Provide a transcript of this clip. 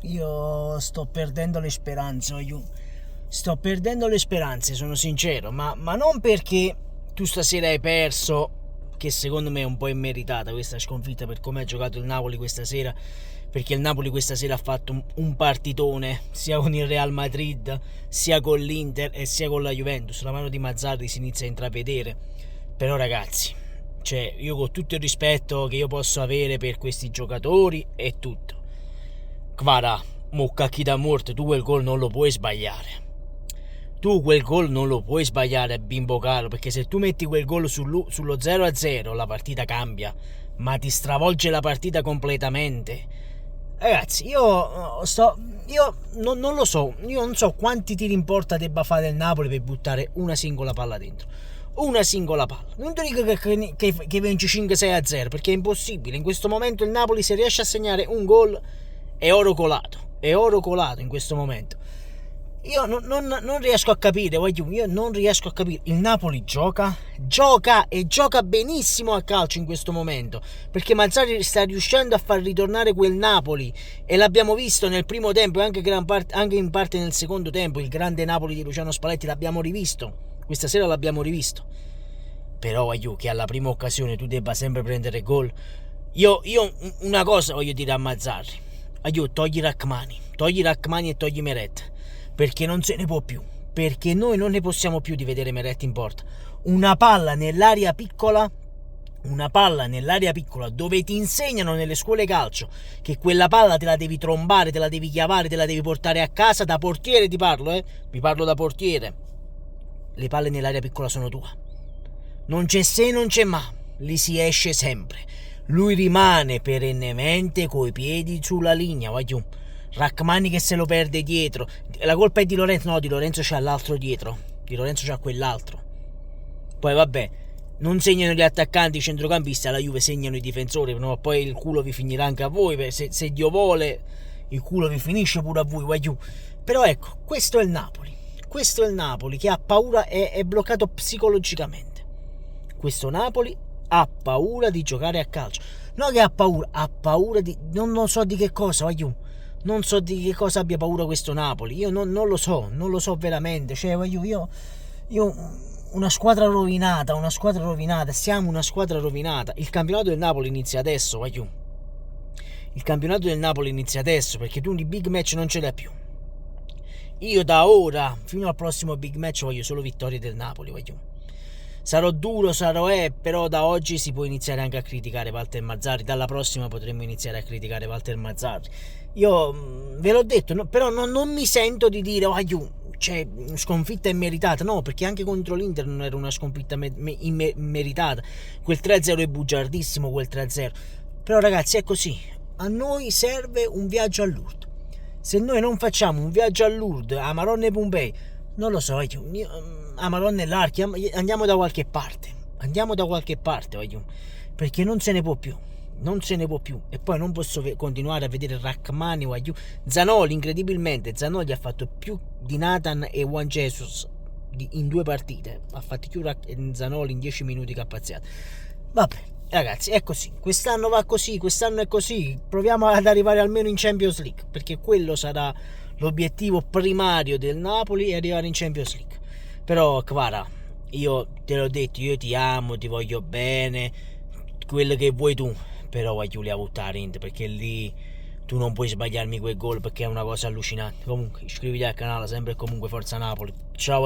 Io sto perdendo le speranze, sto perdendo le speranze, sono sincero, ma non perché tu stasera hai perso, che secondo me è un po' immeritata questa sconfitta per come ha giocato il Napoli questa sera, perché il Napoli questa sera ha fatto un partitone sia con il Real Madrid, sia con l'Inter e sia con la Juventus. La mano di Mazzarri si inizia a intravedere, però ragazzi, cioè, io con tutto il rispetto che io posso avere per questi giocatori e tutto, Kvara, muccacchi da morte, tu quel gol non lo puoi sbagliare. Tu quel gol non lo puoi sbagliare, bimbo caro, perché se tu metti quel gol sullo 0-0 la partita cambia, ma ti stravolge la partita completamente. Ragazzi, io non lo so, io non so quanti tiri in porta debba fare il Napoli per buttare una singola palla dentro. Una singola palla. Non ti dico che vinci 5-6-0, perché è impossibile. In questo momento il Napoli, se riesce a segnare un gol, è oro colato. È oro colato in questo momento. Io non riesco a capire, io non riesco a capire. Il Napoli gioca e gioca benissimo a calcio in questo momento, perché Mazzarri sta riuscendo a far ritornare quel Napoli, e l'abbiamo visto nel primo tempo e anche in parte nel secondo tempo. Il grande Napoli di Luciano Spalletti l'abbiamo rivisto, questa sera l'abbiamo rivisto. Però che alla prima occasione tu debba sempre prendere gol. Io una cosa voglio dire a Mazzarri: togli Rachmani e togli Meret, perché non se ne può più, perché noi non ne possiamo più di vedere Meret in porta. Una palla nell'area piccola dove ti insegnano nelle scuole calcio che quella palla te la devi trombare, te la devi chiavare, te la devi portare a casa. Da portiere vi parlo da portiere. Le palle nell'area piccola sono tue, non c'è se, non c'è ma, lì si esce sempre. Lui rimane perennemente coi piedi sulla linea, Rachmani che se lo perde dietro. La colpa è di Lorenzo? No, di Lorenzo c'ha l'altro dietro. Di Lorenzo c'ha quell'altro. Poi vabbè, non segnano gli attaccanti, i centrocampisti, alla Juve segnano i difensori, no? Poi il culo vi finirà anche a voi, se Dio vuole il culo vi finisce pure a voi, Però ecco, questo è il Napoli. Questo è il Napoli che ha paura, è bloccato psicologicamente. Questo Napoli ha paura di giocare a calcio. No che ha paura di... Non so di che cosa, non so di che cosa abbia paura questo Napoli. Io non lo so veramente. Cioè, io una squadra rovinata, siamo una squadra rovinata. Il campionato del Napoli inizia adesso, Il campionato del Napoli inizia adesso, perché tu di big match non ce l'hai più. Io da ora fino al prossimo big match voglio solo vittorie del Napoli, Sarò duro, però da oggi si può iniziare anche a criticare Walter Mazzarri. Dalla prossima potremmo iniziare a criticare Walter Mazzarri. Io ve l'ho detto, no, però non mi sento di dire cioè, sconfitta immeritata. No, perché anche contro l'Inter non era una sconfitta immeritata. Quel 3-0 è bugiardissimo, quel 3-0. Però ragazzi, è così. A noi serve un viaggio a Lourdes. Se noi non facciamo un viaggio a Lourdes, a Maronne e Pompei, non lo so, a Madonna e l'Archi, andiamo da qualche parte, perché non se ne può più, e poi non posso continuare a vedere Rachmani, Zanoli. Incredibilmente Zanoli ha fatto più di Nathan e Juan Jesus in 2 partite, ha fatto più Zanoli in 10 minuti che ha pazziato. Vabbè ragazzi, è così, quest'anno va così, quest'anno è così. Proviamo ad arrivare almeno in Champions League, perché quello sarà l'obiettivo primario del Napoli, è arrivare in Champions League. Però Kvara, io te l'ho detto, io ti amo, ti voglio bene, quello che vuoi tu, però voglio a buttare Inter, perché lì tu non puoi sbagliarmi quel gol, perché è una cosa allucinante. Comunque iscriviti al canale, sempre e comunque forza Napoli. Ciao